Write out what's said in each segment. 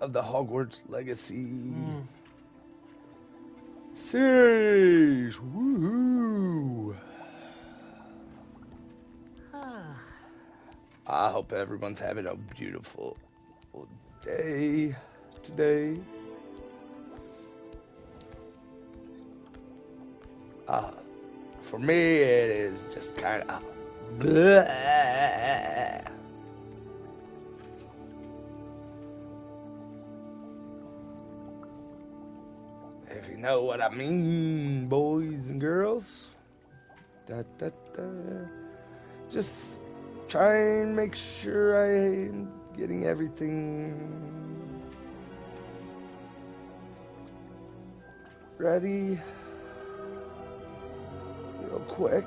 of the Hogwarts legacy. Series! Woohoo! I hope everyone's having a beautiful day today. For me, it is just kind of blah. If you know what I mean, boys and girls. Just try and make sure I'm getting everything ready real quick.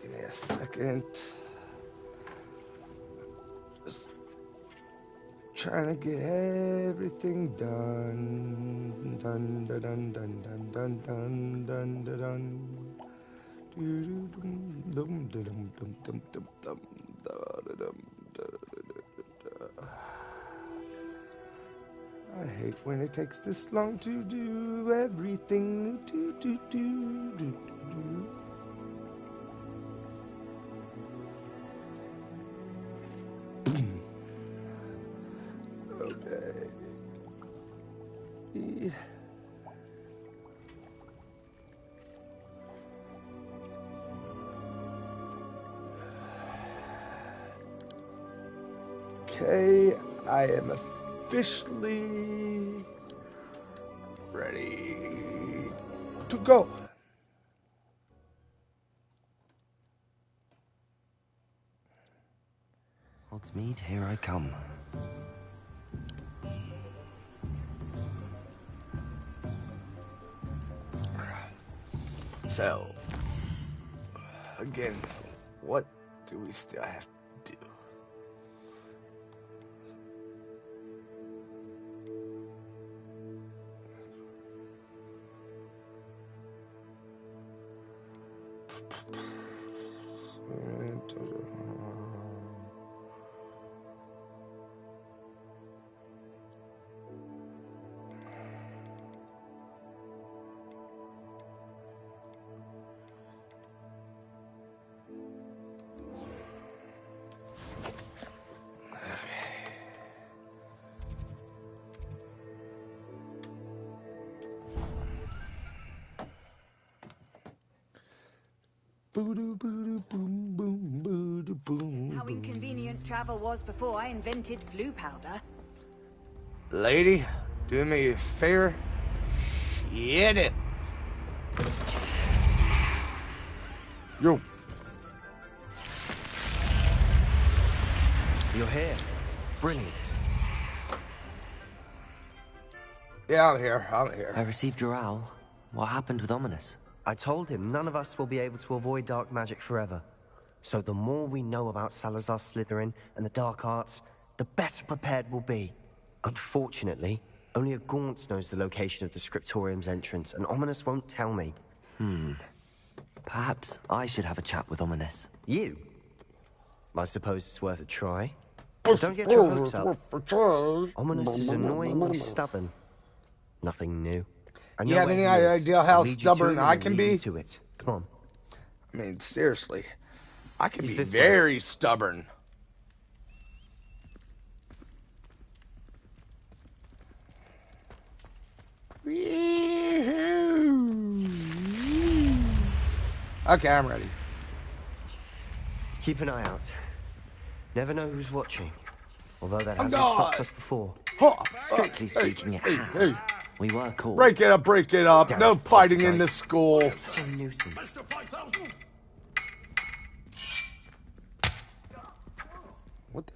Give me a second. Just trying to get everything done. Dun dun dun dun dun dun dun dun dun dun. I hate when it takes this long to do everything. Okay. Okay, I am officially ready to go. Hogsmeade, here I come. So, again, what do we still have to do? How inconvenient travel was before I invented flu powder. Lady, do me a favor. Hit it. Yo. You're here. Brilliant. Yeah, I'm here. I received your owl. What happened with Ominous? I told him none of us will be able to avoid dark magic forever. So the more we know about Salazar Slytherin and the dark arts, the better prepared we'll be. Unfortunately, only a Gaunt knows the location of the Scriptorium's entrance, and Ominous won't tell me. Perhaps I should have a chat with Ominous. You? I suppose it's worth a try. Don't get your hopes up. Ominous is annoyingly stubborn. Nothing new. You have any idea how stubborn I can be? To it. Come on. I mean, seriously. I can be very stubborn. Okay, I'm ready. Keep an eye out. Never know who's watching. Although that hasn't stopped us before. Strictly speaking, it has. We were caught. Break it up. Damn No it, fighting in guys. this school. Such a nuisance. What the?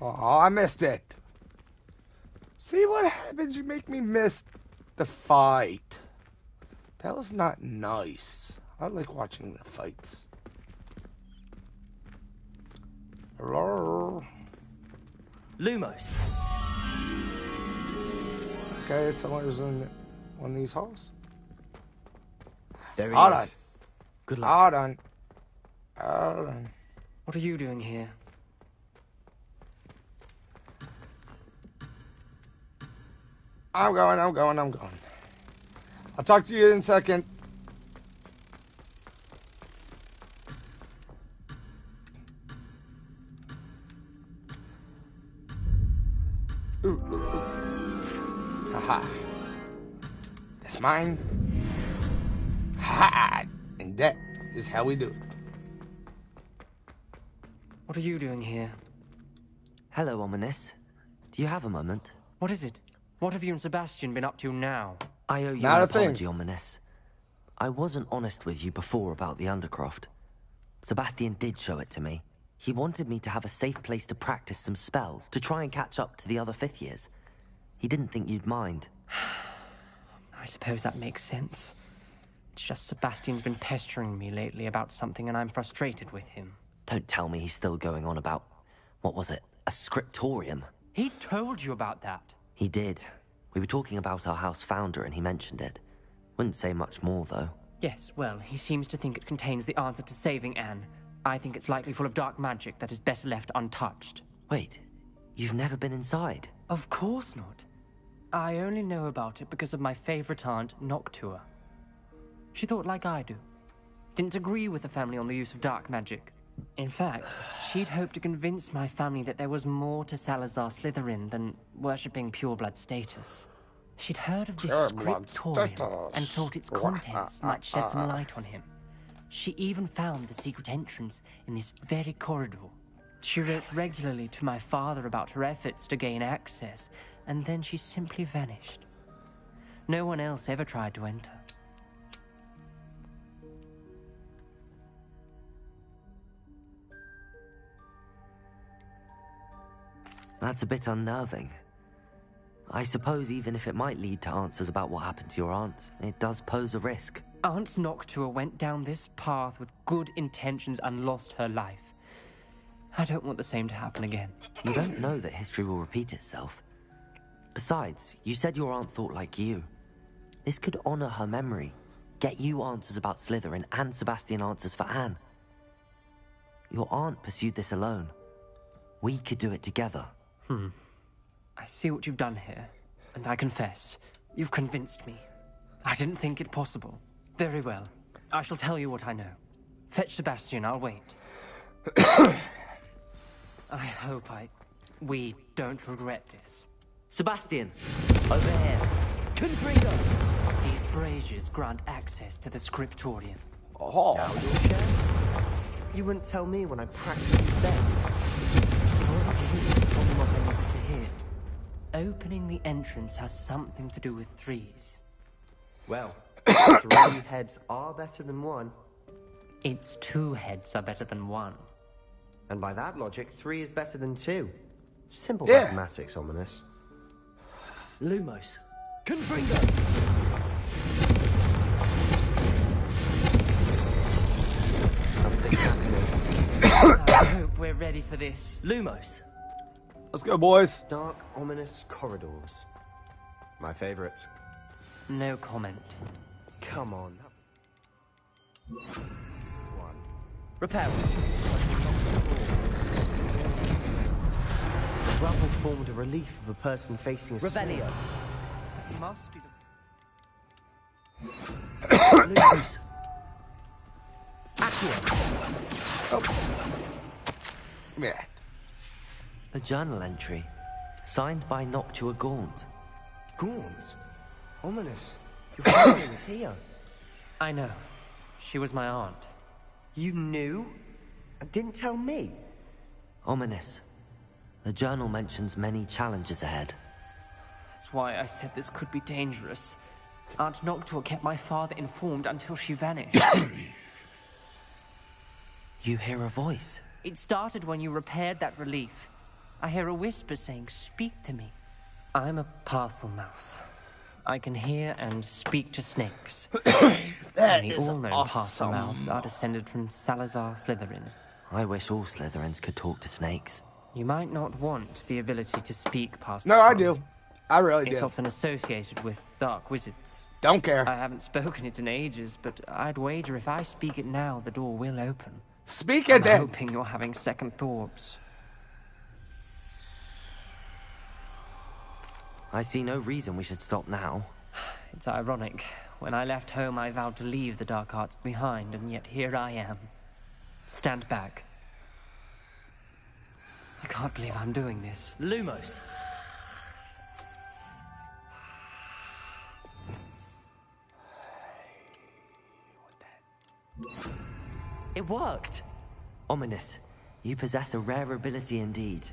Oh, I missed it. See what happens? You make me miss the fight. That was not nice. I like watching the fights. Hello? Lumos. Okay, it's somewhere's in one of these halls. There he Hold is. on. Good luck. Hold on. Hold on. What are you doing here? I'm going. I'll talk to you in a second. Ooh. Haha. That's mine. Ha! And that is how we do it. What are you doing here? Hello, Ominous. Do you have a moment? What is it? What have you and Sebastian been up to now? I owe you Not an a thing. apology, Ominous. I wasn't honest with you before about the Undercroft. Sebastian did show it to me. He wanted me to have a safe place to practice some spells, to try and catch up to the other fifth years. He didn't think you'd mind. I suppose that makes sense. It's just Sebastian's been pestering me lately about something and I'm frustrated with him. Don't tell me he's still going on about, what was it, a scriptorium? He told you about that? He did. We were talking about our house founder and he mentioned it. Wouldn't say much more, though. Yes, well, he seems to think it contains the answer to saving Anne. I think it's likely full of dark magic that is better left untouched. Wait, you've never been inside? Of course not. I only know about it because of my favorite aunt, Noctua. She thought like I do. Didn't agree with the family on the use of dark magic. In fact, she'd hoped to convince my family that there was more to Salazar Slytherin than worshipping pureblood status. She'd heard of this Pureblood scriptorium status. and thought its contents might shed some light on him. She even found the secret entrance in this very corridor. She wrote regularly to my father about her efforts to gain access, and then she simply vanished. No one else ever tried to enter. That's a bit unnerving. I suppose even if it might lead to answers about what happened to your aunt, it does pose a risk. Aunt Noctua went down this path with good intentions and lost her life. I don't want the same to happen again. You don't know that history will repeat itself. Besides, you said your aunt thought like you. This could honor her memory, get you answers about Slytherin and Sebastian answers for Anne. Your aunt pursued this alone. We could do it together. I see what you've done here, and I confess, you've convinced me. I didn't think it possible. Very well. I shall tell you what I know. Fetch Sebastian, I'll wait. I hope we don't regret this. Sebastian! Over here! Confringo! These braziers grant access to the scriptorium. Oh, You wouldn't tell me when I practically begged. It wasn't really told me what I needed to hear. Opening the entrance has something to do with threes. Well, 3 heads are better than 1. Its 2 heads are better than 1. And by that logic, 3 is better than 2. Simple Yeah. mathematics, Ominous. Lumos! Confringo! Something's happening. I hope we're ready for this. Lumos! let's go, boys. Dark, ominous corridors. My favorite. No comment. Come on. 1. Repel! The rubble formed a relief of a person facing a Revelio! It must be the... Lumos! Yeah. A journal entry, signed by Noctua Gaunt. Gaunt? Ominous. Your family is here. I know. She was my aunt. You knew? And didn't tell me? Ominous. The journal mentions many challenges ahead. That's why I said this could be dangerous. Aunt Noctua kept my father informed until she vanished. You hear a voice. It started when you repaired that relief. I hear a whisper saying, "Speak to me." I'm a parcel mouth. I can hear and speak to snakes. That Only is all known awesome. mouths are descended from Salazar Slytherin. I wish all Slytherins could talk to snakes. You might not want the ability to speak past No, the I tongue. do. I really It's do. often associated with dark wizards. Don't care. I haven't spoken it in ages, but I'd wager if I speak it now, the door will open. Speak I'm it then. hoping you're having second thoughts. I see no reason we should stop now. It's ironic. When I left home, I vowed to leave the dark arts behind, and yet here I am. Stand back. I can't believe I'm doing this. Lumos! It worked! Ominous. You possess a rare ability indeed.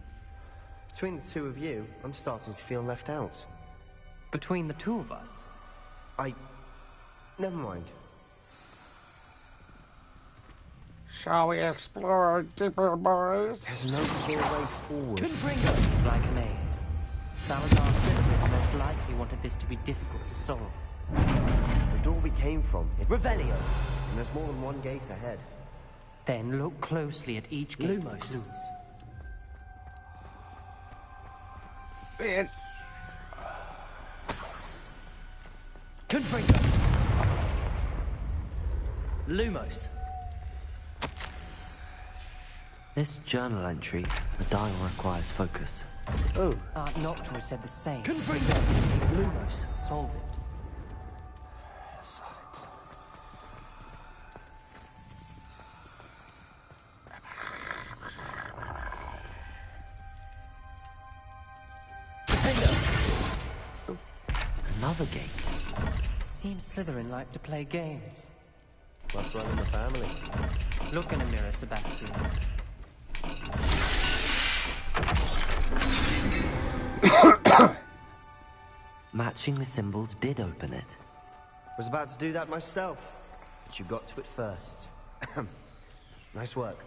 Between the two of you, I'm starting to feel left out. Between the two of us, Never mind. Shall we explore deeper, boys? There's no clear way forward. like a maze. Salazar Slytherin most likely wanted this to be difficult to solve. The door we came from, Revelio! and there's more than one gate ahead. Then look closely at each gate for Lumos. clues. Man, Confringo! Lumos! This journal entry, the dial requires focus. ooh. Aunt Noctua said the same. Confringo! Lumos! Solve it. Another gate. Seems Slytherin like to play games. Must run in the family. Look in a mirror, Sebastian. Matching the symbols did open it. Was about to do that myself, but you got to it first. Nice work.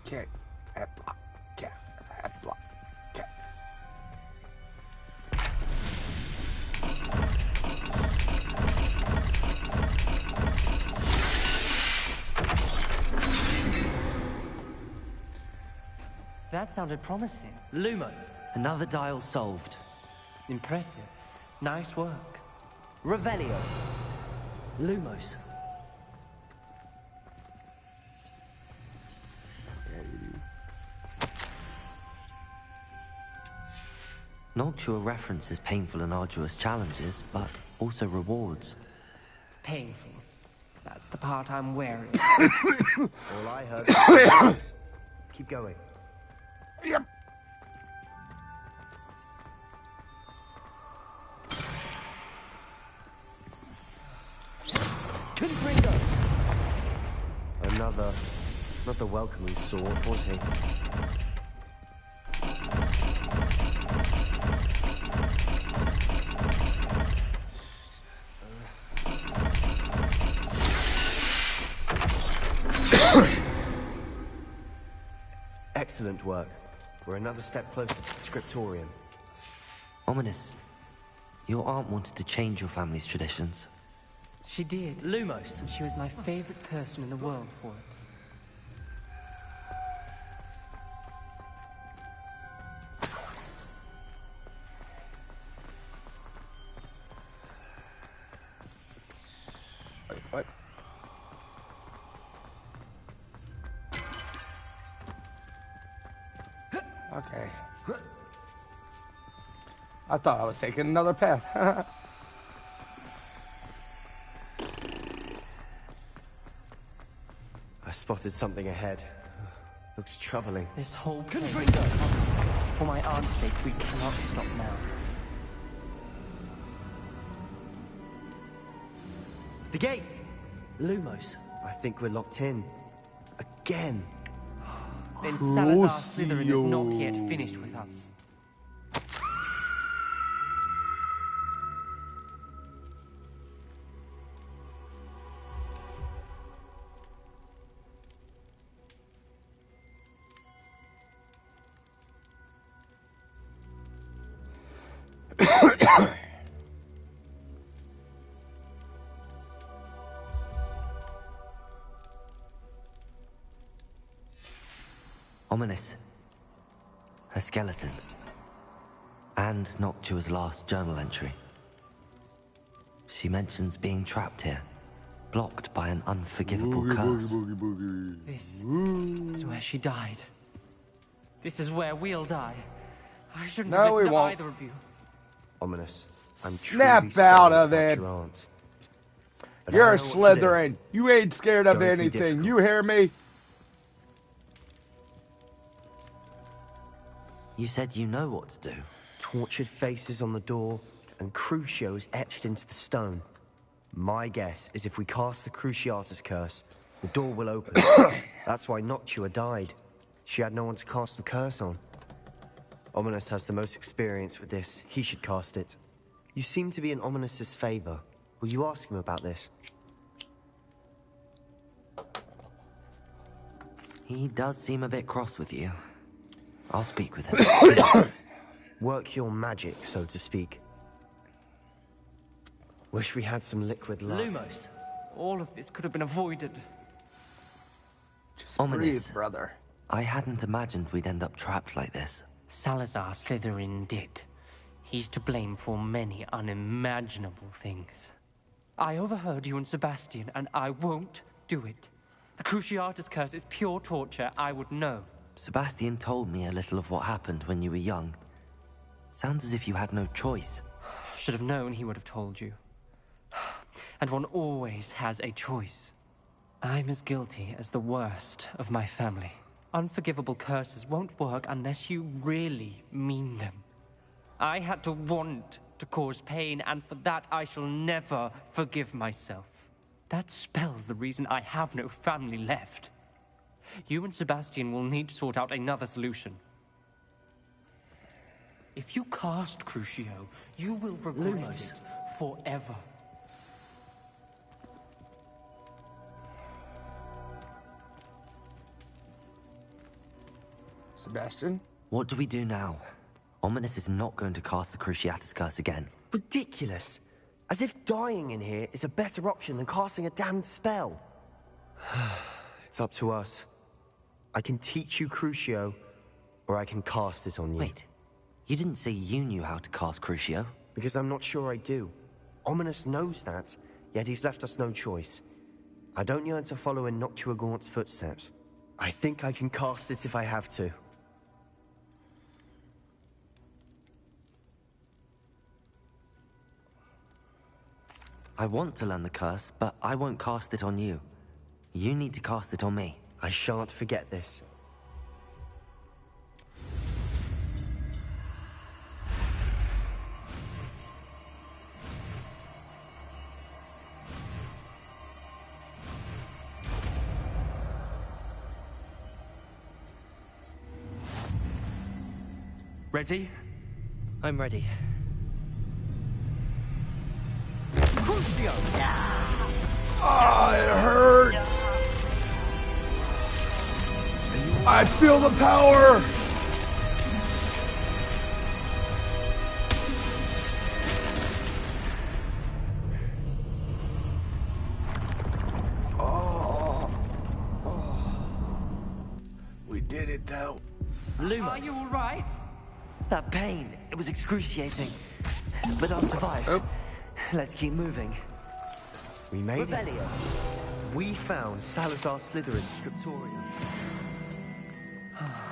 Cat. Hat block. Cat. Hat block. Cat. That sounded promising. Lumo. Another dial solved. Impressive. Nice work. Revelio. Lumos. Noctua references painful and arduous challenges, but also rewards. Painful. That's the part I'm wary of. All I heard was keep going. Yep. Confringo! Another, not the welcoming sword, was he? Excellent work. We're another step closer to the scriptorium. Ominous. Your aunt wanted to change your family's traditions. She did. Lumos. And she was my favorite person in the world for it. Wait, what? Okay. I thought I was taking another path. I spotted something ahead. Looks troubling. This whole place. For my aunt's sake, we cannot stop now. The gate! Lumos. I think we're locked in. Again. Then Salazar Slytherin is not yet finished with us. Ominous. A skeleton. And Noctua's last journal entry. She mentions being trapped here, blocked by an unforgivable curse. This is where she died. This is where we'll die. I shouldn't No, have we listened to won't. either of you. Ominous, I'm Snap truly sorry out of about it. your aunt. But I You're a know what to do. Slytherin. You ain't scared It's of going to be anything. You difficult. hear me? You said you know what to do. Tortured faces on the door, and Crucios etched into the stone. My guess is if we cast the Cruciatus curse, the door will open. That's why Noctua died. She had no one to cast the curse on. Ominous has the most experience with this. He should cast it. You seem to be in Ominous's favor. Will you ask him about this? He does seem a bit cross with you. I'll speak with him. Work your magic, so to speak. Wish we had some liquid luck. Lumos, all of this could have been avoided. Just Ominous. breathe, brother. I hadn't imagined we'd end up trapped like this. Salazar Slytherin did. He's to blame for many unimaginable things. I overheard you and Sebastian, and I won't do it. The Cruciatus curse is pure torture. I would know. Sebastian told me a little of what happened when you were young. Sounds as if you had no choice. Should have known he would have told you. And one always has a choice. I'm as guilty as the worst of my family. Unforgivable curses won't work unless you really mean them. I had to want to cause pain, and for that I shall never forgive myself. That spells the reason I have no family left. You and Sebastian will need to sort out another solution. If you cast Crucio, you will regret it forever. Sebastian? What do we do now? Ominous is not going to cast the Cruciatus curse again. Ridiculous. As if dying in here is a better option than casting a damned spell. It's up to us. I can teach you Crucio, or I can cast it on you. Wait, you didn't say you knew how to cast Crucio? Because I'm not sure I do. Ominous knows that, yet he's left us no choice. I don't yearn to follow in Noctua Gaunt's footsteps. I think I can cast it if I have to. I want to learn the curse, but I won't cast it on you. You need to cast it on me. I shan't forget this. Ready? I'm ready. Crucio! Oh, it hurts. I feel the power. Oh. We did it, though. Lumos! Are you all right? That pain, it was excruciating. But I'll survive. Oh. Let's keep moving. We made Revelio. it. We found Salazar Slytherin's Scriptorium.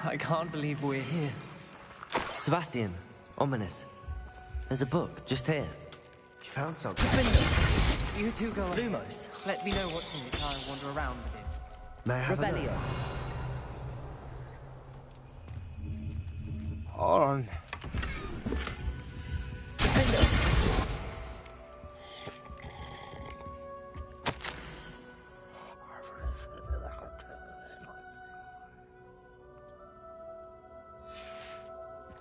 I can't believe we're here. Sebastian, Ominous. There's a book just here. You found something. You two go ahead. Lumos. Let me know what's in it. I'll wander around with it. May I have a Revelio. look? Hold on.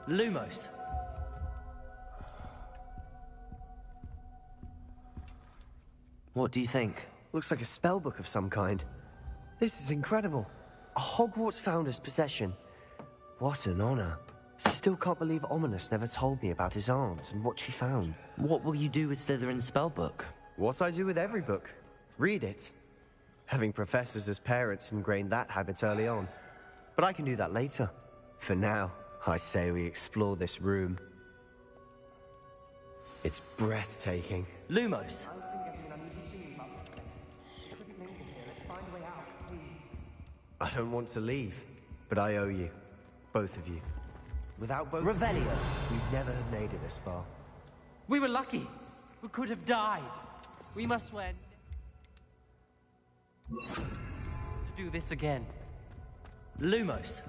Lumos. What do you think? Looks like a spellbook of some kind. This is incredible. A Hogwarts founder's possession. What an honor. Still can't believe Ominous never told me about his aunt and what she found. What will you do with Slytherin's spellbook? What I do with every book. Read it. Having professors as parents ingrained that habit early on. But I can do that later. For now, I say we explore this room. It's breathtaking. Lumos! I don't want to leave, but I owe you. Both of you. Without both Revelio! of you, we'd never have made it this far. We were lucky. We could have died. We must swear to do this again. Lumos!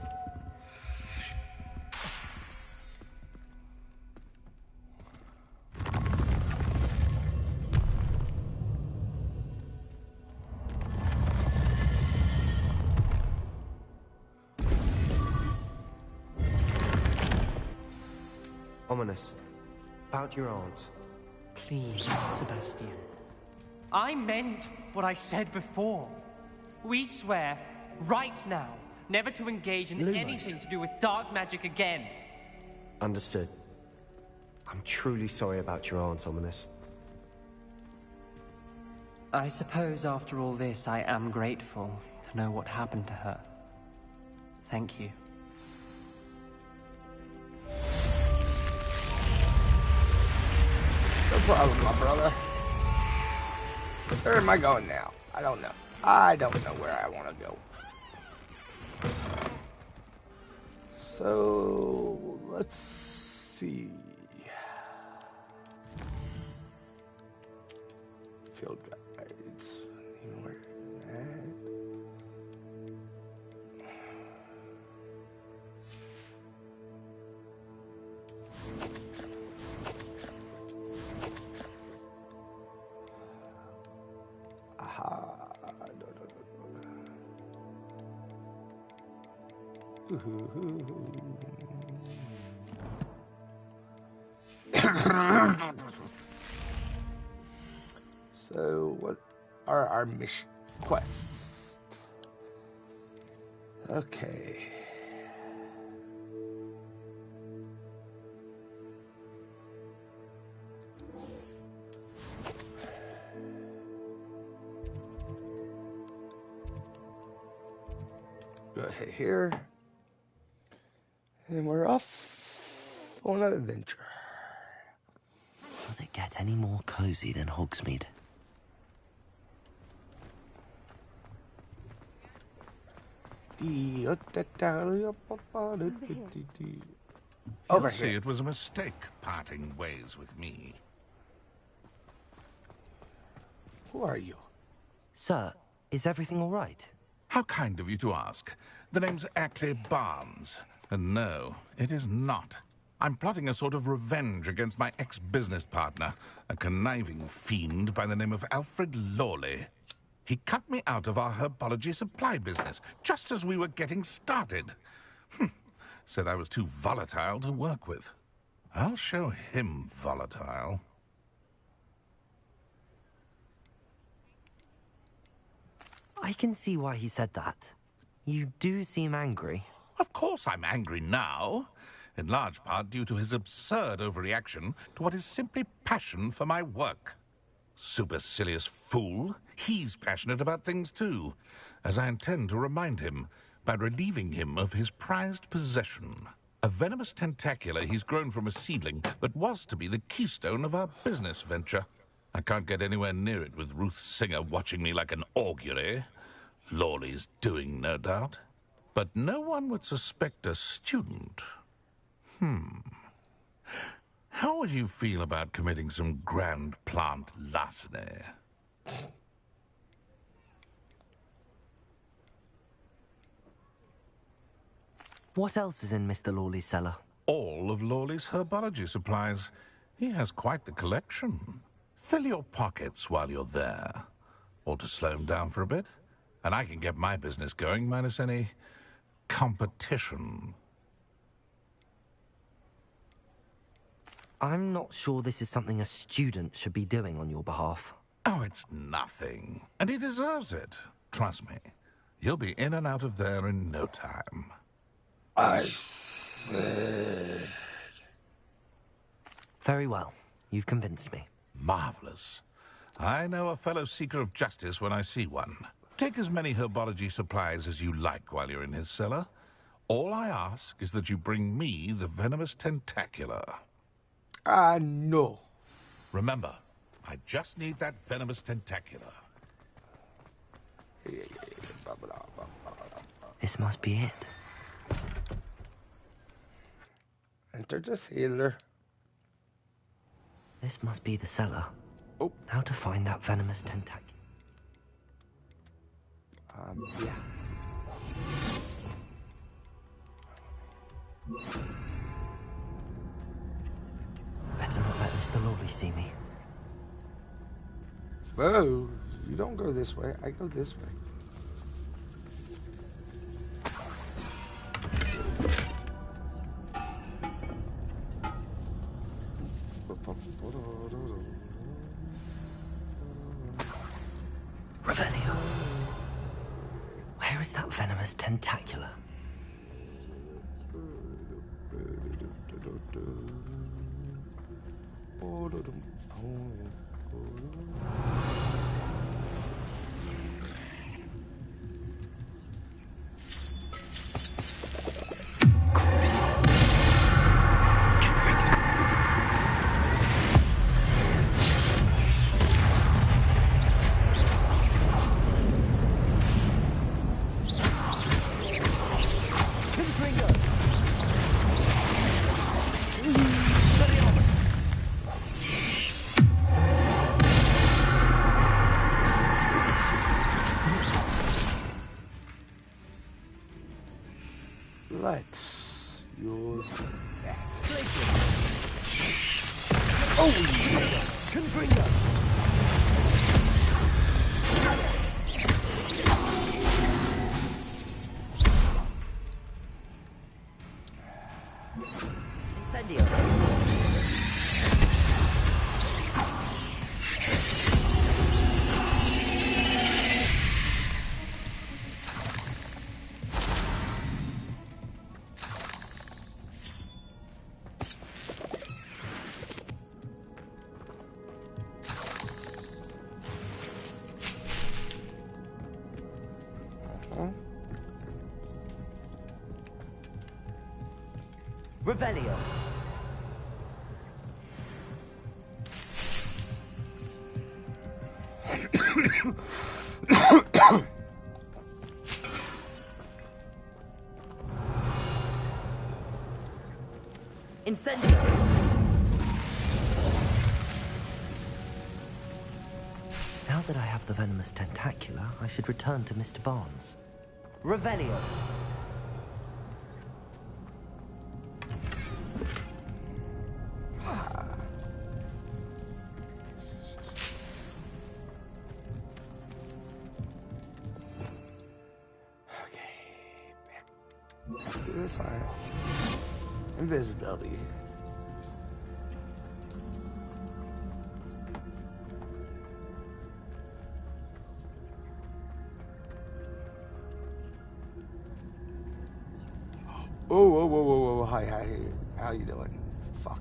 Ominous. About your aunt. Please, Sebastian. I meant what I said before. We swear, right now, never to engage in Lumos. anything to do with dark magic again. Understood. I'm truly sorry about your aunt, Ominous. I suppose after all this, I am grateful to know what happened to her. Thank you. No problem, my brother. Where am I going now? I don't know. I don't know where I want to go. So, let's see. Field guides. Anywhere at. Aha. So, what are our mission quests? Okay. Go ahead here. And we're off on an adventure. Does it get any more cozy than Hogsmeade? Over You'll see here. it was a mistake parting ways with me. Who are you? Sir, is everything all right? How kind of you to ask. The name's Ackley Barnes. And no, it is not. I'm plotting a sort of revenge against my ex-business partner, a conniving fiend by the name of Alfred Lawley. He cut me out of our herbology supply business, just as we were getting started. Said I was too volatile to work with. I'll show him volatile. I can see why he said that. You do seem angry. Of course I'm angry now, in large part due to his absurd overreaction to what is simply passion for my work. Supercilious fool. He's passionate about things too, as I intend to remind him by relieving him of his prized possession. A venomous tentacula he's grown from a seedling that was to be the keystone of our business venture. I can't get anywhere near it with Ruth Singer watching me like an augury. Lawley's doing, no doubt. But no one would suspect a student. How would you feel about committing some grand plant larceny? What else is in Mr. Lawley's cellar? All of Lawley's herbology supplies. He has quite the collection. Fill your pockets while you're there. Or to slow him down for a bit. And I can get my business going minus any competition. I'm not sure this is something a student should be doing on your behalf. Oh, it's nothing. And he deserves it. Trust me. You'll be in and out of there in no time. I said... Very well. You've convinced me. Marvelous. I know a fellow seeker of justice when I see one. Take as many herbology supplies as you like while you're in his cellar. All I ask is that you bring me the venomous tentacula. No. Remember, I just need that venomous tentacula. This must be it. Enter the sailor. This must be the cellar. Oh. How to find that venomous tentacula? Yeah. Better not let Mr. Lawley see me. Whoa, you don't go this way. I go this way. Revelio. Where is that venomous tentacula? Let's use that. Oh, yeah. Confringo. Incendio. Revelio. Incendio. Now that I have the venomous tentacula, I should return to Mr. Barnes. Revelio. To the side. Invisibility. Whoa, whoa, whoa, whoa, whoa. Hi, hi. How you doing? Fuck.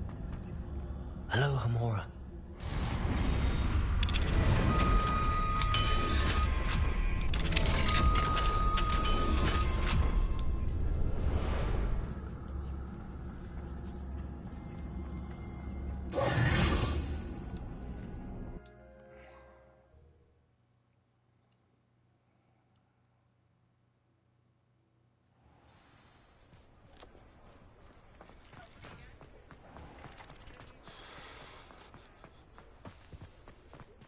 Hello, Hamora.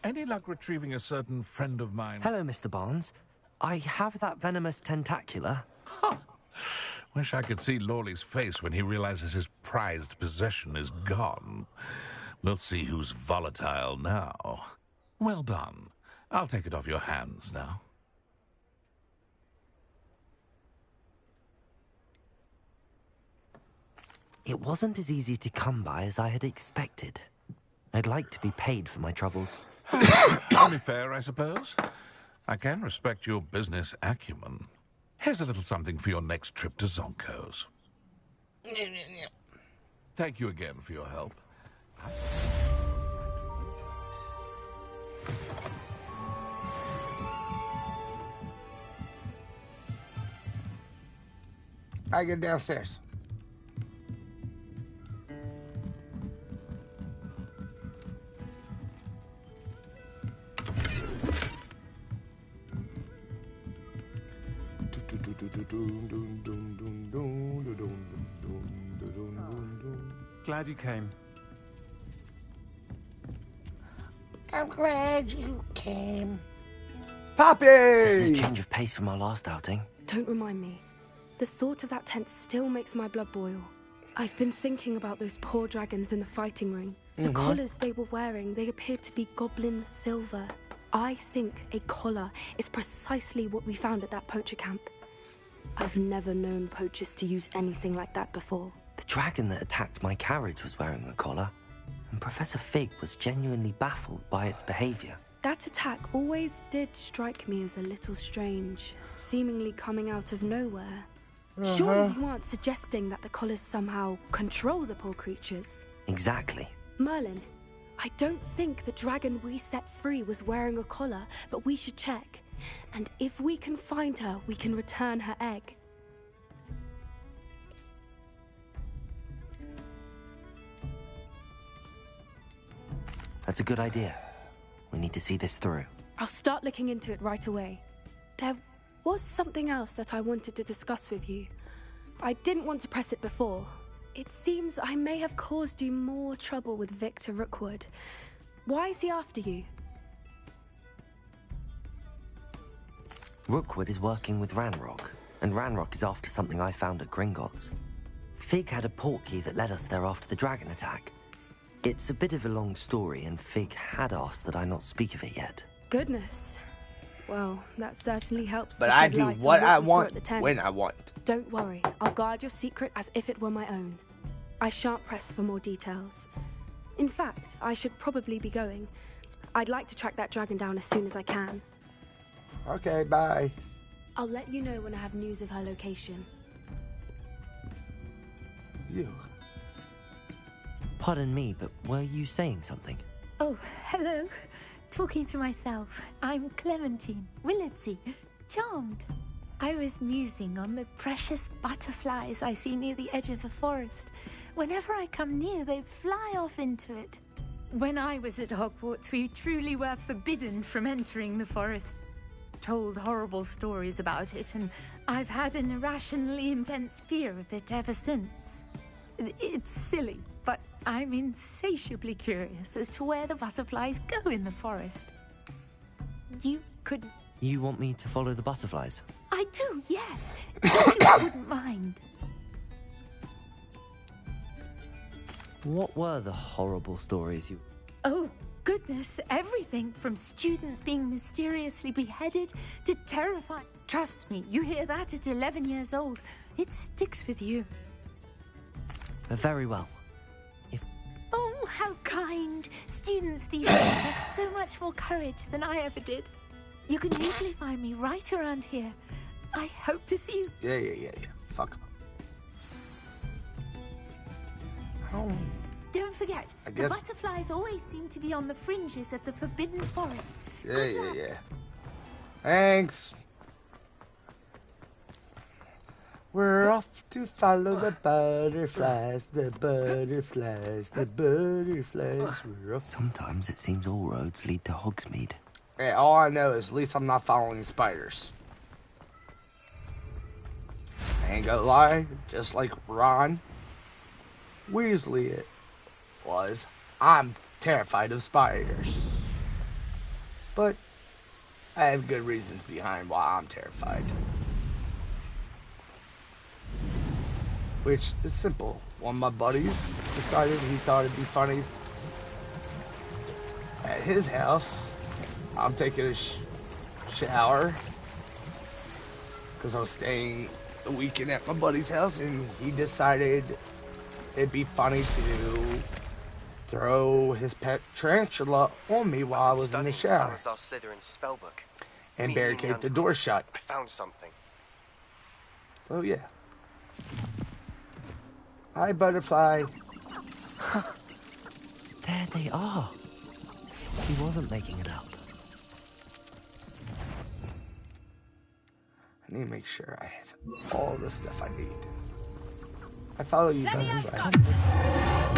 Any luck retrieving a certain friend of mine? Hello, Mr. Barnes. I have that venomous tentacula. Wish I could see Lawley's face when he realizes his prized possession is gone. We'll see who's volatile now. Well done. I'll take it off your hands now. It wasn't as easy to come by as I had expected. I'd like to be paid for my troubles. Only fair, I suppose. I can respect your business acumen. Here's a little something for your next trip to Zonko's. Thank you again for your help. I get downstairs. Glad you came. I'm glad you came. Poppy! This is a change of pace from our last outing. Don't remind me. The thought of that tent still makes my blood boil. I've been thinking about those poor dragons in the fighting ring. The collars they were wearing, they appeared to be goblin silver. I think a collar is precisely what we found at that poacher camp. I've never known poachers to use anything like that before. The dragon that attacked my carriage was wearing a collar, and Professor Fig was genuinely baffled by its behavior. That attack always did strike me as a little strange, seemingly coming out of nowhere. Surely you aren't suggesting that the collars somehow control the poor creatures? Exactly. Merlin, I don't think the dragon we set free was wearing a collar, but we should check. And if we can find her, we can return her egg. That's a good idea. We need to see this through. I'll start looking into it right away. There was something else that I wanted to discuss with you. I didn't want to press it before. It seems I may have caused you more trouble with Victor Rookwood. Why is he after you? Rookwood is working with Ranrock, and Ranrock is after something I found at Gringotts. Fig had a portkey that led us there after the dragon attack. It's a bit of a long story, and Fig had asked that I not speak of it yet. Goodness. Well, that certainly helps. But to I shed do light on what I we saw want at the tent. when I want. Don't worry, I'll guard your secret as if it were my own. I shan't press for more details. In fact, I should probably be going. I'd like to track that dragon down as soon as I can. Okay, bye. I'll let you know when I have news of her location. You. Pardon me, but were you saying something? Oh, hello. Talking to myself. I'm Clementine Willardsey. Charmed. I was musing on the precious butterflies I see near the edge of the forest. Whenever I come near, they fly off into it. When I was at Hogwarts, we truly were forbidden from entering the forest. Told horrible stories about it, and I've had an irrationally intense fear of it ever since. It's silly, but I'm insatiably curious as to where the butterflies go in the forest. You could... You want me to follow the butterflies? I do, yes. If you wouldn't mind. What were the horrible stories you... Oh, goodness, everything from students being mysteriously beheaded to terrifying... Trust me, you hear that at 11 years old, it sticks with you. Very well. Oh, how kind. Students these days have so much more courage than I ever did. You can usually find me right around here. I hope to see you. Yeah. Fuck. Oh. Don't forget, I guess... the butterflies always seem to be on the fringes of the Forbidden Forest. Yeah. Thanks. We're off to follow the butterflies, the butterflies, the butterflies. We're off. Sometimes it seems all roads lead to Hogsmeade. Hey, all I know is at least I'm not following spiders. I ain't gonna lie, just like Ron Weasley it was, I'm terrified of spiders. But I have good reasons behind why I'm terrified. Which is simple. One of my buddies decided he thought it'd be funny at his house. I'm taking a shower because I was staying the weekend at my buddy's house, and he decided it'd be funny to throw his pet tarantula on me while I was in the shower Salazar Slytherin's spellbook and barricade the door shut. I found something. So yeah. Hi, butterfly. There they are. He wasn't making it up. I need to make sure I have all the stuff I need. I follow you guys, right?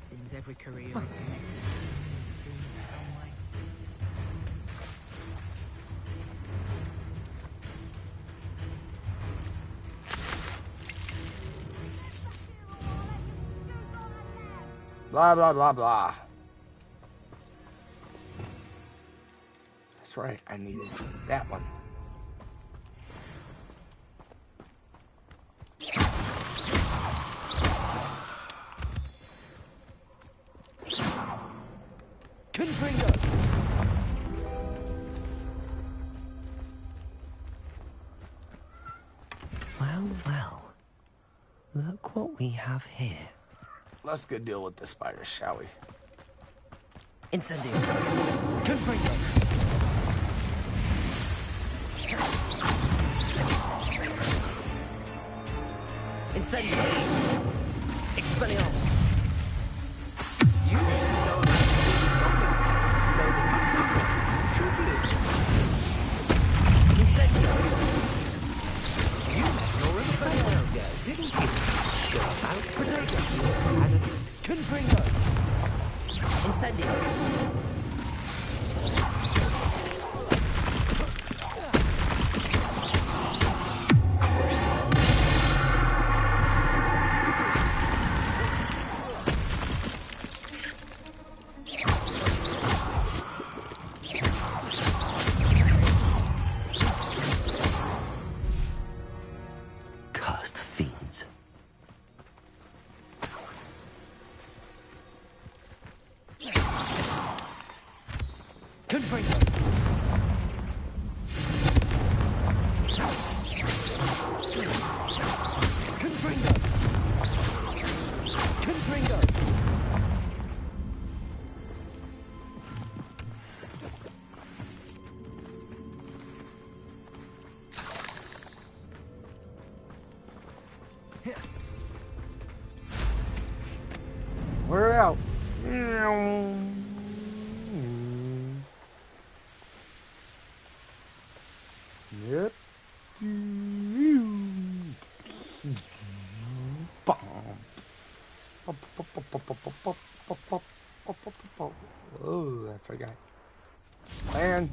Seems every career. Blah, blah, blah, blah. That's right, I needed that one. Well, well. Look what we have here. Let's go deal with the spiders, shall we? Incendio. Confringo. Incendio. Expelliarmus. You see no Incendio. You met your Expelliarmus, didn't you? You're about Protego. And Confringo. Incendio. Cursed fiends. Confringo. Confringo. Confringo. We're out. Yep. Oh, I forgot. Man.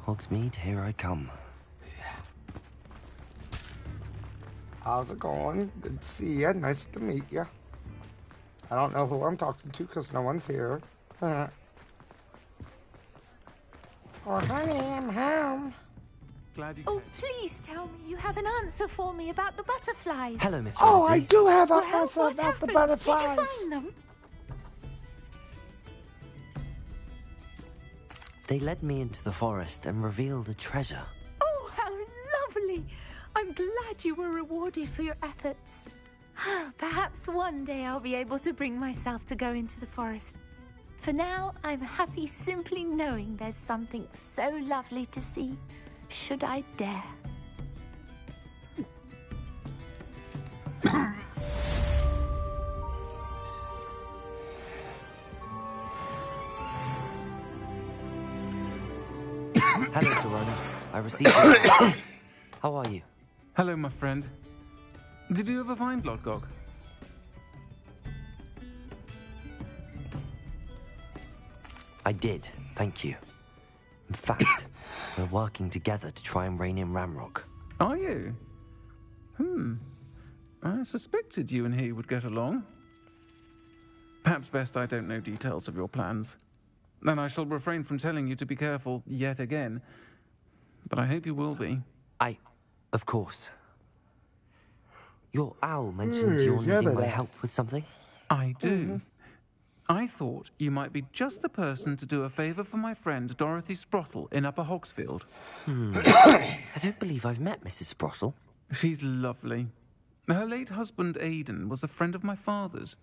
Hogsmeade, here I come. How's it going? Good to see you. Nice to meet you. I don't know who I'm talking to because no one's here. Oh, honey, I'm home. Glad you Oh, came. please tell me you have an answer for me about the butterflies. Hello, Miss Oh, I Ramsay. do have an Well, answer what about happened? the butterflies. Did you find them? They led me into the forest and revealed a treasure. Oh, how lovely! I'm glad you were rewarded for your efforts. Perhaps one day I'll be able to bring myself to go into the forest. For now, I'm happy simply knowing there's something so lovely to see, should I dare. Hello, Serona. I received your... How are you? Hello, my friend. Did you ever find Lodgok? I did, thank you. In fact, we're working together to try and rein in Ramrock. Are you? I suspected you and he would get along. Perhaps best I don't know details of your plans. Then I shall refrain from telling you to be careful yet again. But I hope you will be. Of course. Your owl mentioned you're needing my help with something. I do. I thought you might be just the person to do a favour for my friend Dorothy Sprottle in Upper Hogsfield. I don't believe I've met Mrs. Sprottle. She's lovely. Her late husband Aidan was a friend of my father's.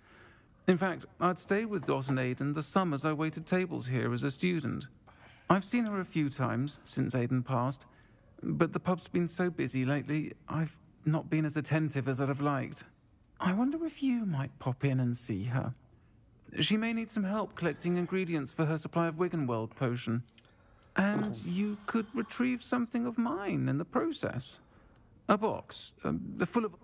In fact, I'd stayed with Dot and Aidan the summers I waited tables here as a student. I've seen her a few times since Aidan passed, But the pub's been so busy lately, I've not been as attentive as I'd have liked. I wonder if you might pop in and see her. She may need some help collecting ingredients for her supply of Wiggenweld potion. And you could retrieve something of mine in the process. A box, full of...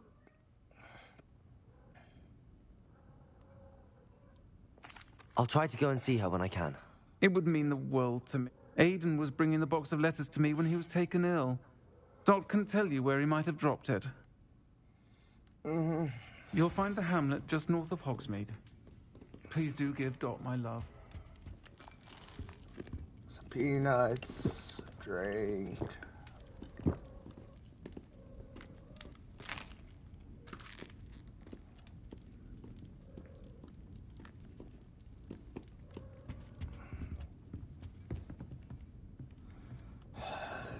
I'll try to go and see her when I can. It would mean the world to me. Aidan was bringing the box of letters to me when he was taken ill. Dot can tell you where he might have dropped it. You'll find the hamlet just north of Hogsmeade. Please do give Dot my love. Some peanuts, a drink.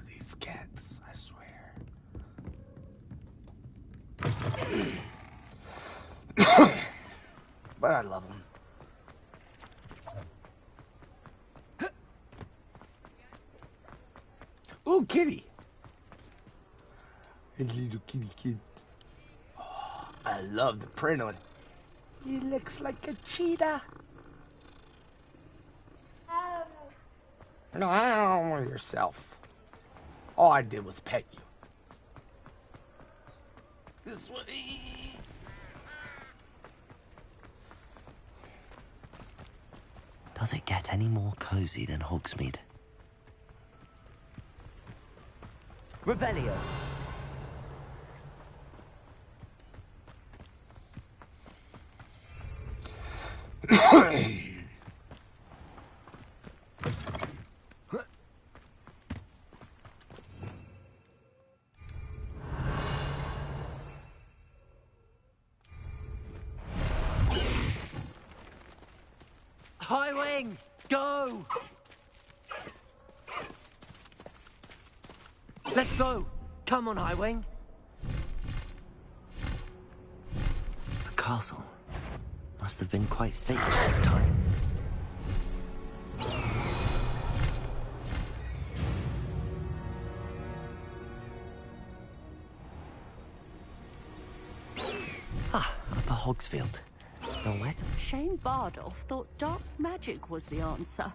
These cats, I swear. But I love them. Ooh, kitty. A little kitty kid. Oh, I love the print on it. He looks like a cheetah. No, I don't want yourself. All I did was pet you. This way. Does it get any more cozy than Hogsmeade? Revelio. High Wing, go! Let's go! Come on, High Wing! The castle must have been quite stately this time. Ah, Upper Hogsfield. Now where to... Shane Bardolph thought dark magic was the answer.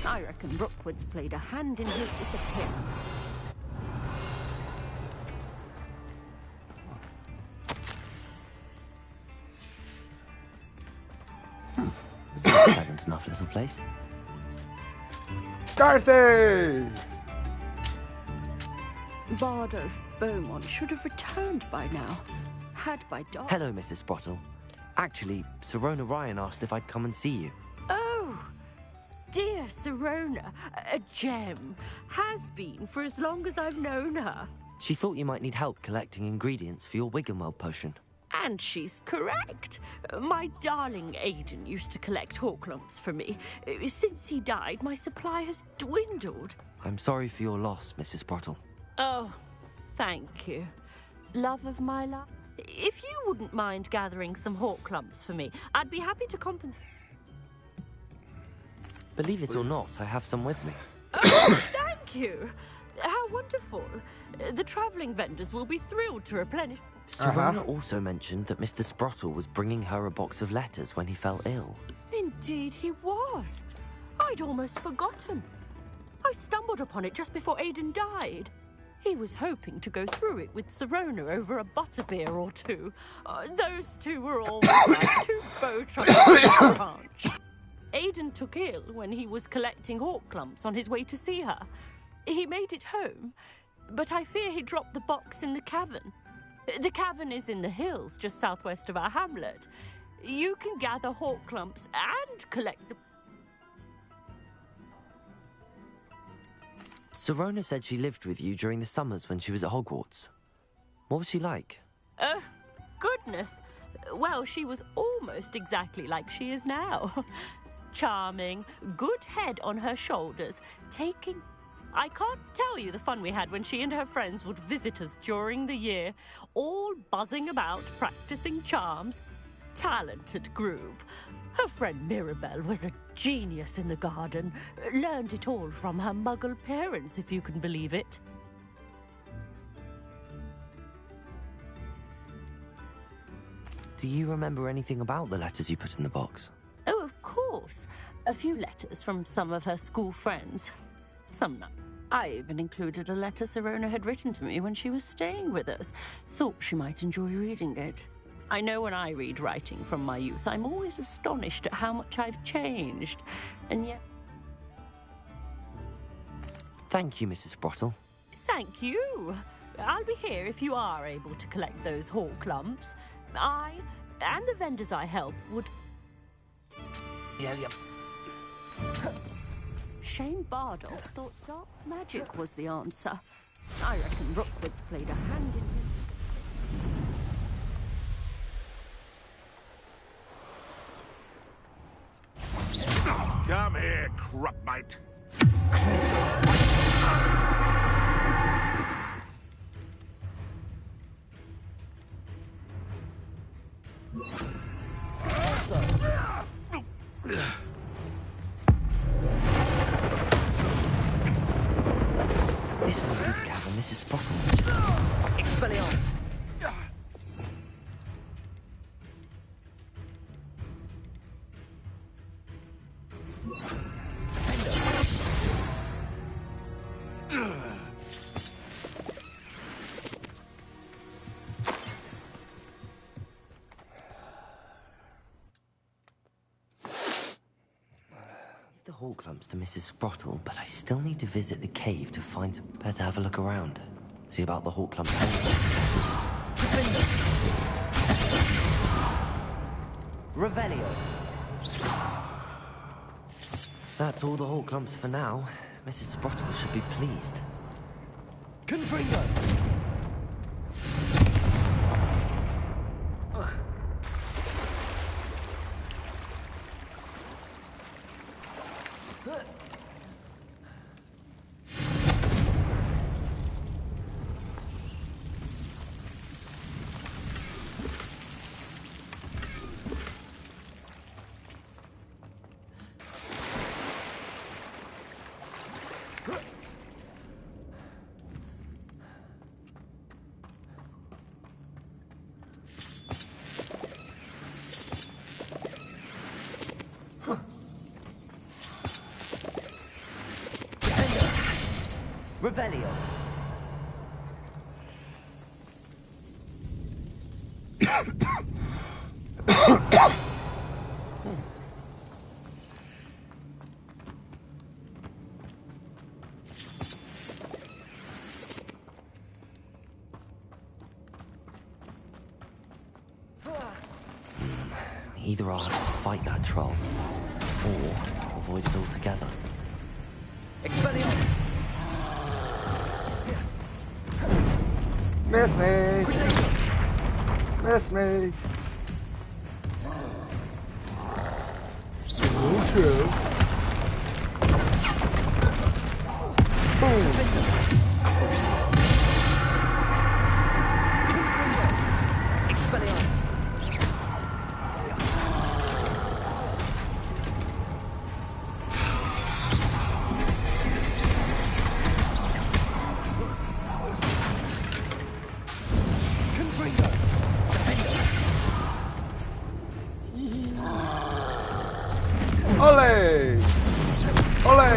I reckon Rookwood's played a hand in his disappearance. This is a pleasant enough little place. Dorothy! Bardolph Beaumont should have returned by now. Had by dark... Hello, Mrs. Sprottle. Actually, Sirona Ryan asked if I'd come and see you. Oh, dear Sirona, a gem. Has been for as long as I've known her. She thought you might need help collecting ingredients for your Wiggenweld potion. And she's correct. My darling Aidan used to collect Horklumps for me. Since he died, my supply has dwindled. I'm sorry for your loss, Mrs. Sprottle. Oh, thank you. Love of my life. If you wouldn't mind gathering some Horklumps for me, I'd be happy to compensate. Believe it or not, I have some with me. Oh, thank you. How wonderful. The travelling vendors will be thrilled to replenish. Sirona also mentioned that Mr. Sprottle was bringing her a box of letters when he fell ill. Indeed he was. I'd almost forgotten. I stumbled upon it just before Aidan died. He was hoping to go through it with Sirona over a butterbeer or two. Those two were always like two bow trucks on a ranch. Aidan took ill when he was collecting Horklumps on his way to see her. He made it home, but I fear he dropped the box in the cavern. The cavern is in the hills just southwest of our hamlet. You can gather Horklumps and collect the... Sirona said she lived with you during the summers when she was at Hogwarts. What was she like? Oh, goodness. Well, she was almost exactly like she is now. Charming, good head on her shoulders, taking... I can't tell you the fun we had when she and her friends would visit us during the year, all buzzing about, practicing charms. Talented group. Her friend Mirabelle was a genius in the garden. Learned it all from her muggle parents, if you can believe it. Do you remember anything about the letters you put in the box? Oh, of course. A few letters from some of her school friends. Some not. I even included a letter Sirona had written to me when she was staying with us. Thought she might enjoy reading it. I know when I read writing from my youth, I'm always astonished at how much I've changed. And yet... Thank you, Mrs. Sprottle. Thank you. I'll be here if you are able to collect those hall clumps. I, and the vendors I help, would... Yeah. Shane Bardock thought dark magic was the answer. I reckon Rookwood's played a hand in his... Come here, Crupmite. This must be the cavern Mrs. Sprottle. Expelliarmus! The hall clumps to Mrs. Sprottle, but I still need to visit the cave to find some... Better have a look around. See about the hall clump. Revelio. That's all the hall clumps for now. Mrs. Sprottle should be pleased. Confringo! Revelio. Either I'll have to fight that troll, or avoid it altogether. Expelliarmus! Miss me! Miss me! Oh, true. Boom! Expelliarmus! Ole! Ole!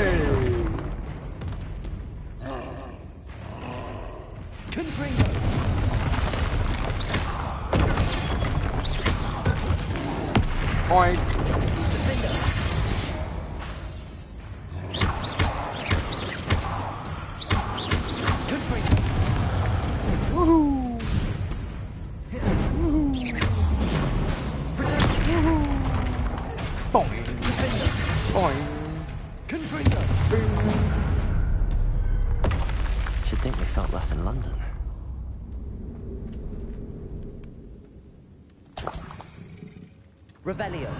Confringo! Point. Confringo! Woohoo! Boing. Boing. Confringo! Should think we felt that in London. Revelio!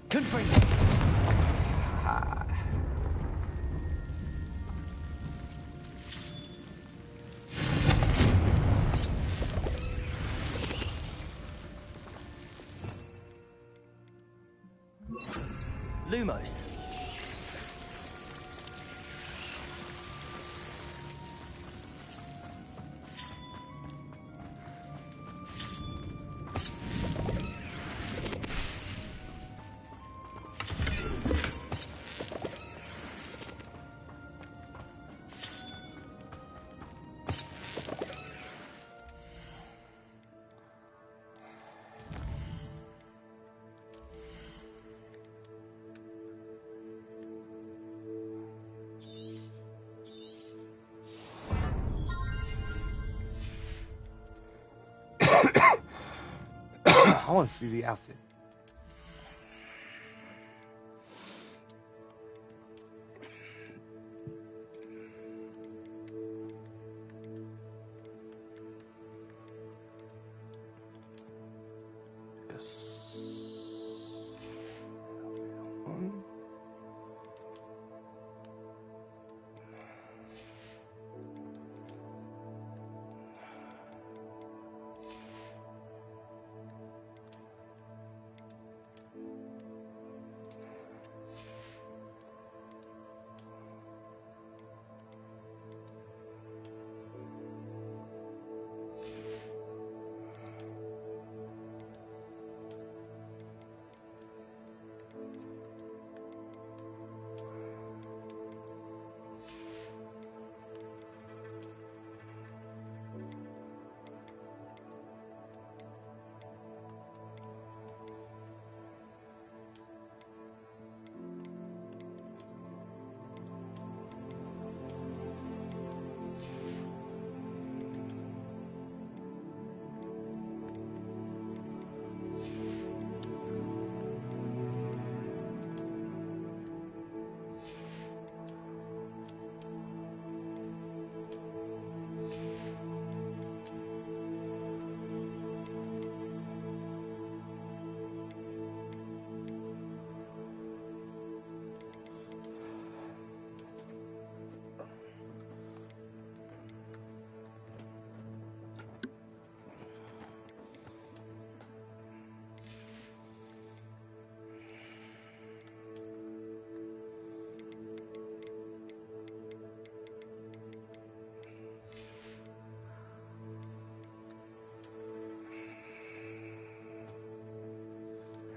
Confringo! Lumos! want to see the outfit.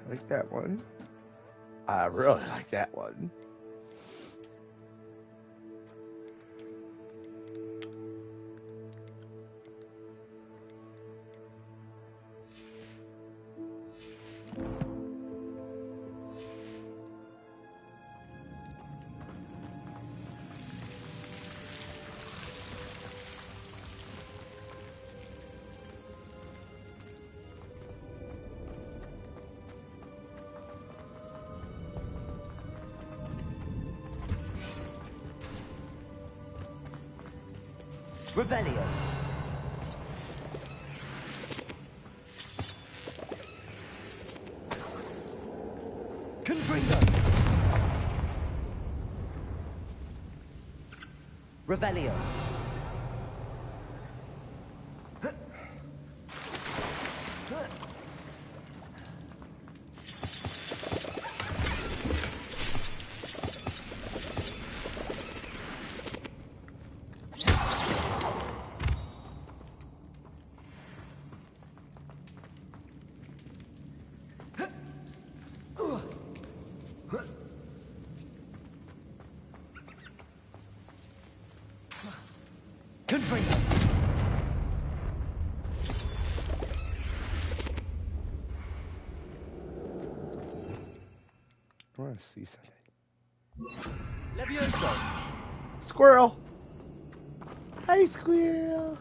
I like that one. I really like that one. Revelio. Confringo. Revelio. I want to see something. Levioso. Squirrel. Hi, squirrel.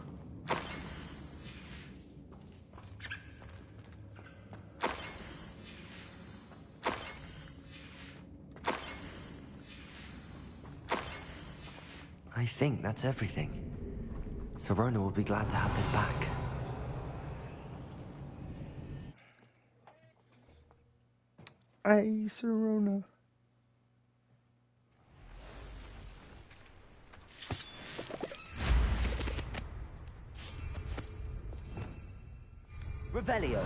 I think that's everything. Serona will be glad to have this back. Hi, Serona. Revelio.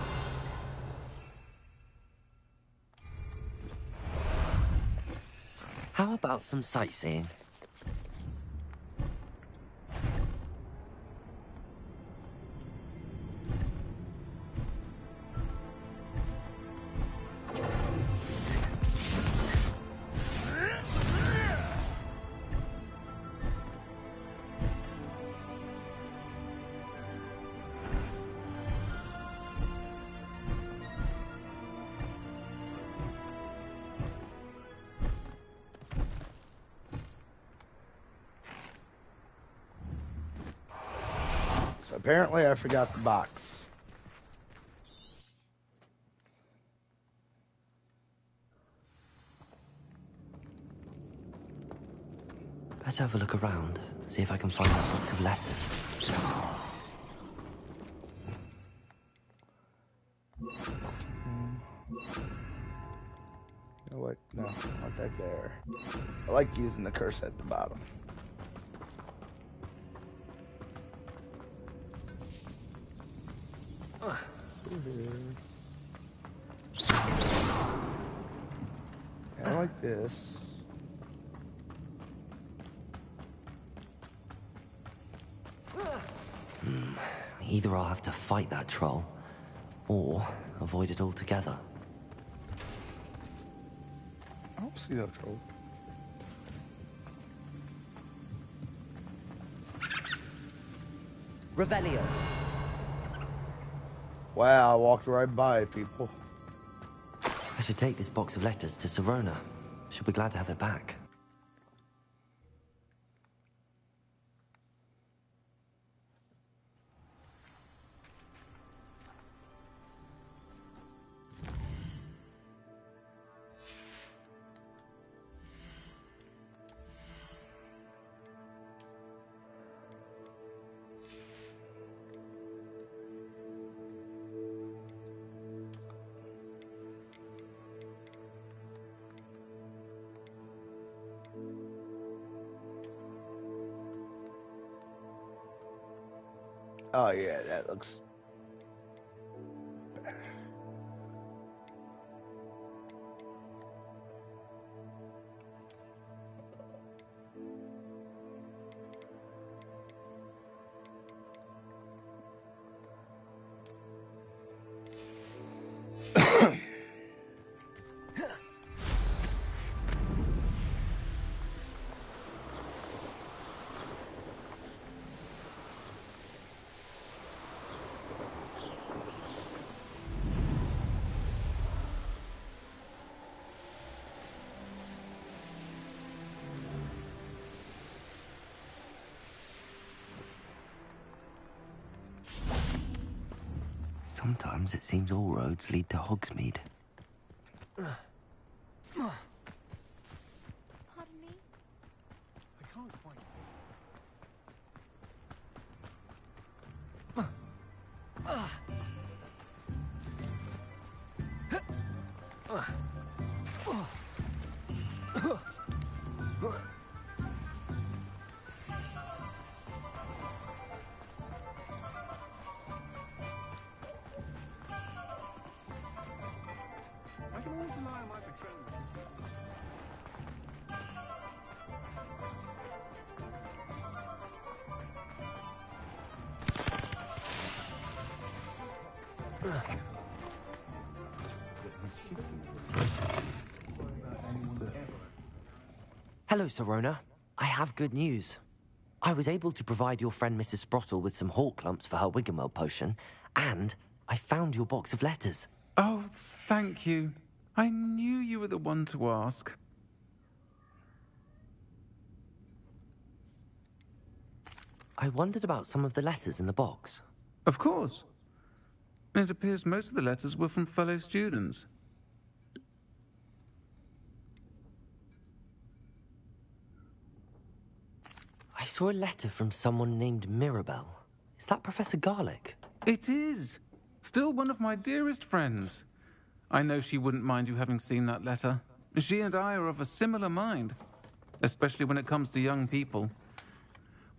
How about some sightseeing? So apparently I forgot the box. Better have a look around, see if I can find that box of letters. You know what? No, I want that there. I like using the curse at the bottom. Yeah, I like this. Either I'll have to fight that troll, or avoid it altogether. I don't see no troll. Revelio. Wow, I walked right by it, people. I should take this box of letters to Sirona. She'll be glad to have it back. Oh yeah, that looks. Sometimes it seems all roads lead to Hogsmeade. Pardon me? I can't quite. I can always rely on my patrol. Hello, Sirona. I have good news. I was able to provide your friend Mrs. Sprottle with some hawk lumps for her Wiggenweld potion, and I found your box of letters. Oh, thank you. I knew you were the one to ask. I wondered about some of the letters in the box. Of course. It appears most of the letters were from fellow students. I saw a letter from someone named Mirabelle. Is that Professor Garlick? It is. Still one of my dearest friends. I know she wouldn't mind you having seen that letter. She and I are of a similar mind, especially when it comes to young people.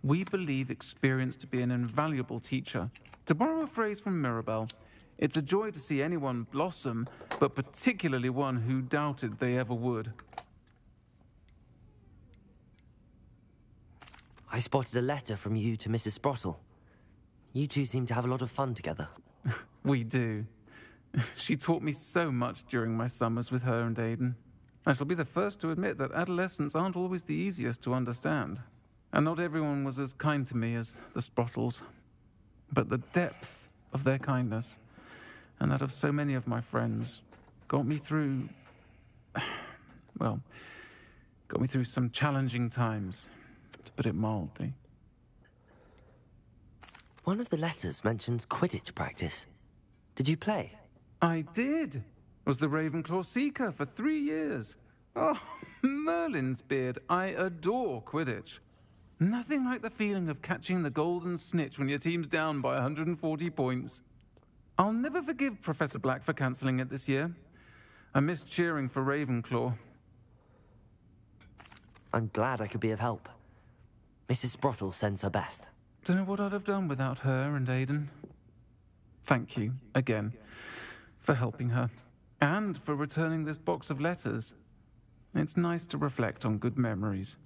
We believe experience to be an invaluable teacher. To borrow a phrase from Mirabelle, it's a joy to see anyone blossom, but particularly one who doubted they ever would. I spotted a letter from you to Mrs. Sprottle. You two seem to have a lot of fun together. We do. She taught me so much during my summers with her and Aidan. I shall be the first to admit that adolescents aren't always the easiest to understand. And not everyone was as kind to me as the Sprottles. But the depth of their kindness, and that of so many of my friends, got me through... well, got me through some challenging times, to put it mildly. One of the letters mentions Quidditch practice. Did you play? I did. Was the Ravenclaw Seeker for 3 years. Oh, Merlin's beard. I adore Quidditch. Nothing like the feeling of catching the golden snitch when your team's down by 140 points. I'll never forgive Professor Black for cancelling it this year. I missed cheering for Ravenclaw. I'm glad I could be of help. Mrs. Sprottle sends her best. Don't know what I'd have done without her and Aidan. Thank you, again, for helping her. And for returning this box of letters. It's nice to reflect on good memories.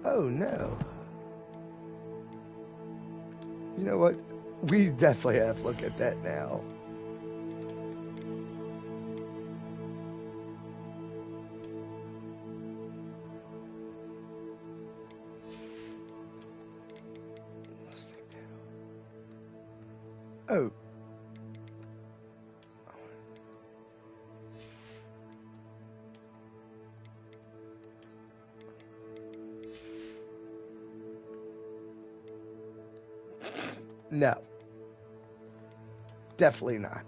Oh no. You know what? We definitely have to look at that now. Oh. No. Definitely not.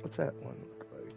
What's that one look like?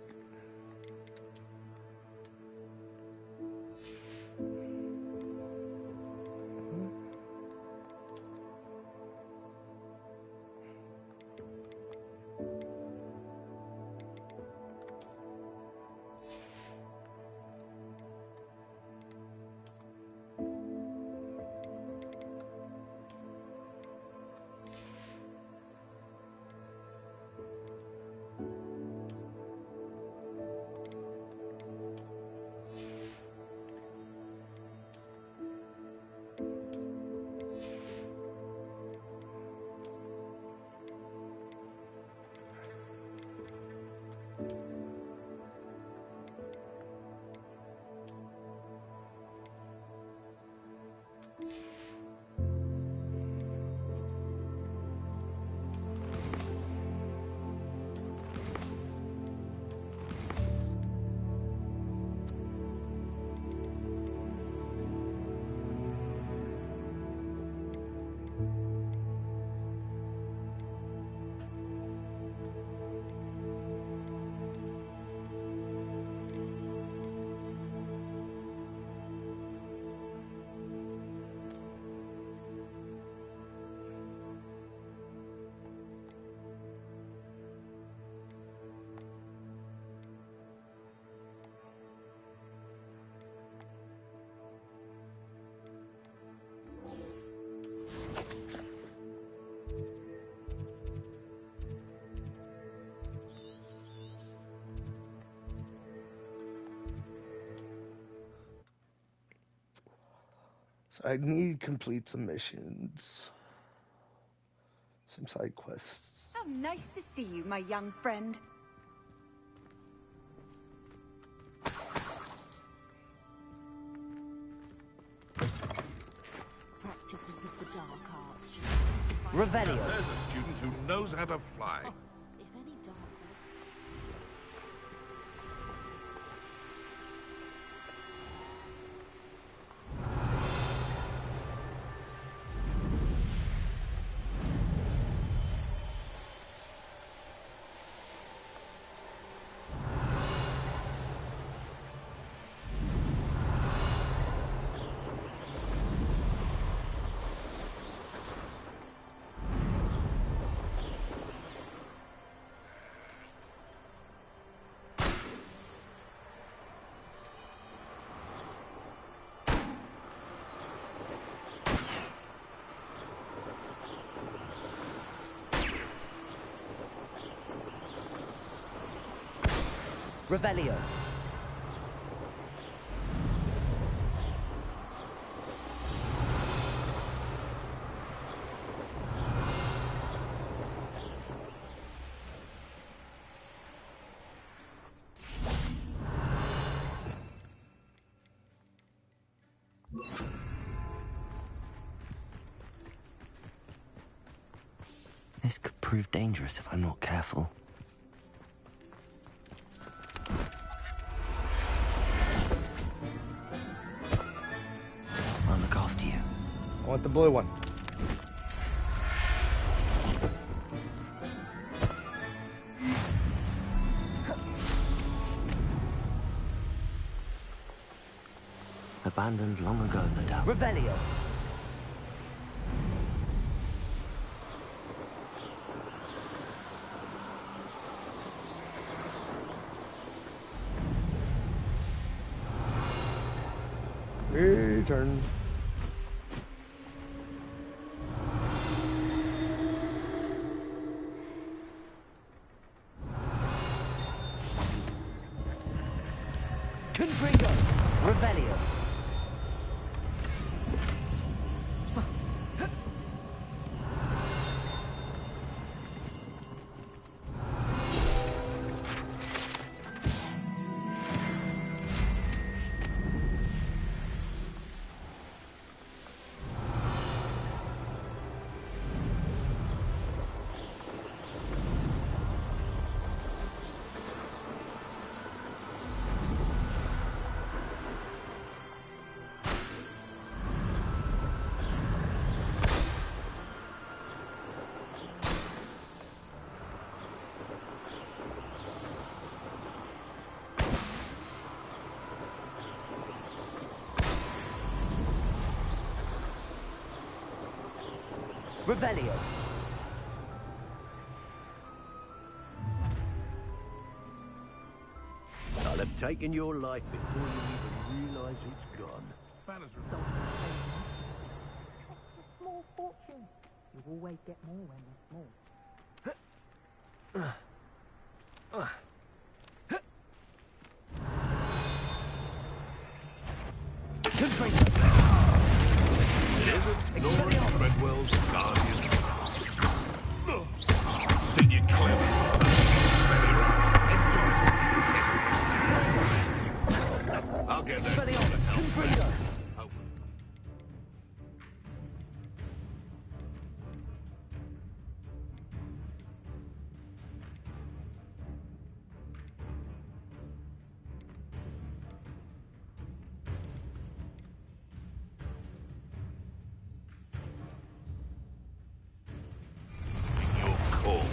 So I need to complete some missions. Some side quests. How nice to see you, my young friend. Practices of the dark arts. Revelio. There's a student who knows how to fly. If any dark... Revelio. This could prove dangerous if I'm not careful. I'll look after you. I want the blue one. Abandoned long ago, no doubt. Revelio. Return. Confringo. Revelio. Revelio. I'll have taken your life before you even realize it's gone. Small fortune. You always get more when they're small. Lord Treadwell's guardian. Think you're clever. I'll get that. Your call.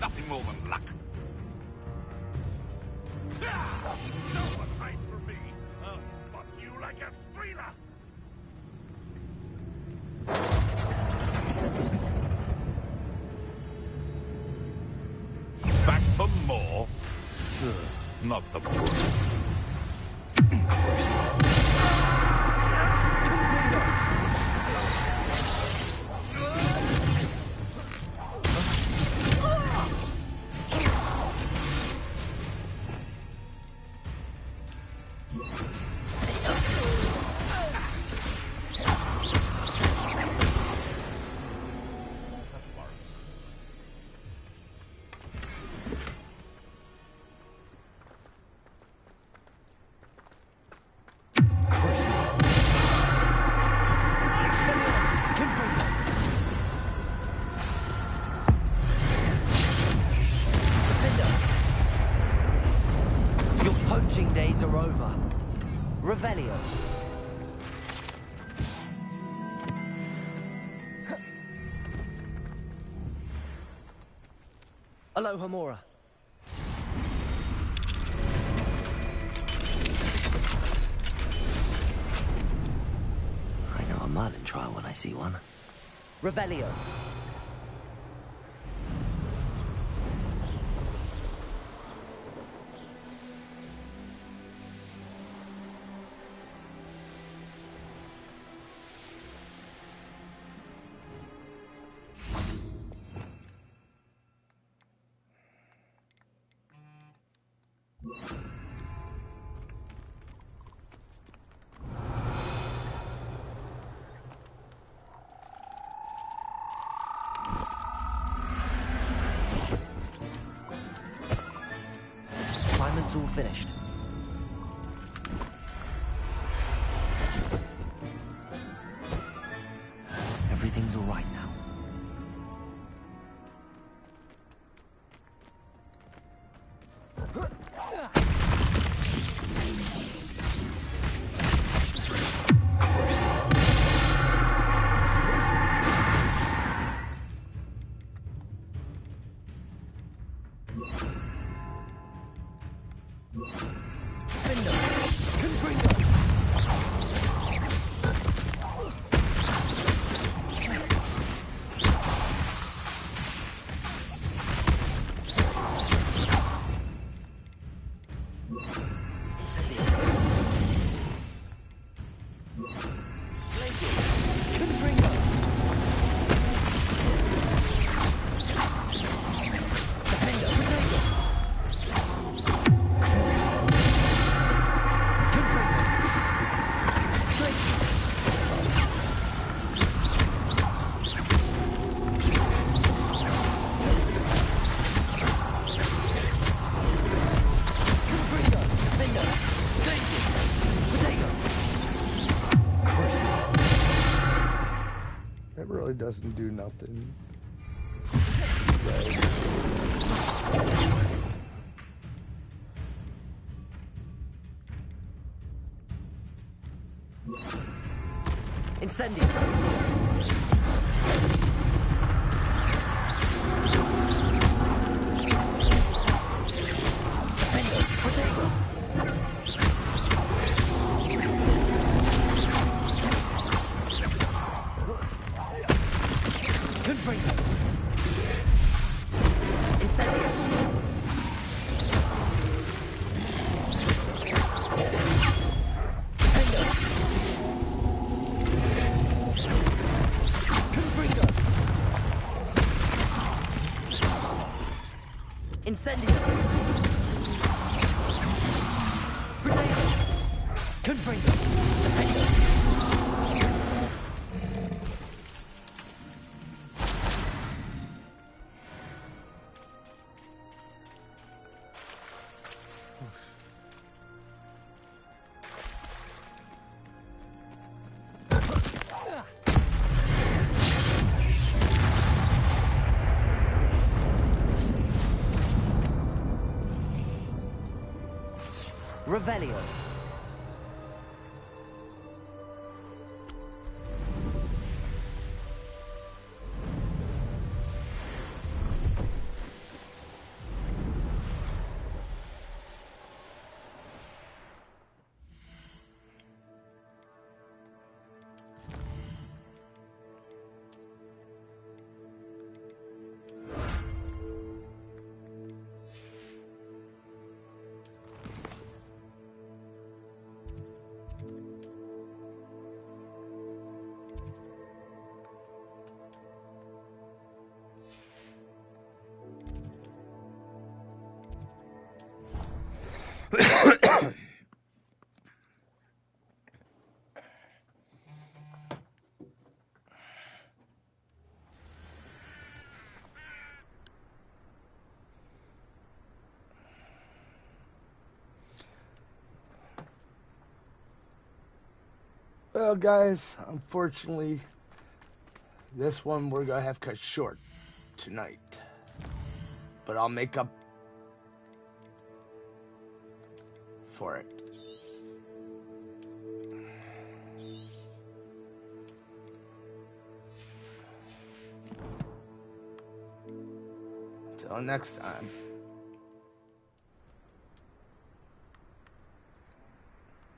Nothing more than luck. No one hides from me. I'll spot you like a streeler. Back for more? Not the point. Your poaching days are over. Revelio. Aloha Mora. I know a Merlin trial when I see one. Revelio. Assignment's all finished. Everything's all right now. That really doesn't do nothing. Incendio. Incendio! Potato! Confringo! Defendo! Revelio. Well, guys, unfortunately, this one we're gonna have cut short tonight. But I'll make up for it. Till next time.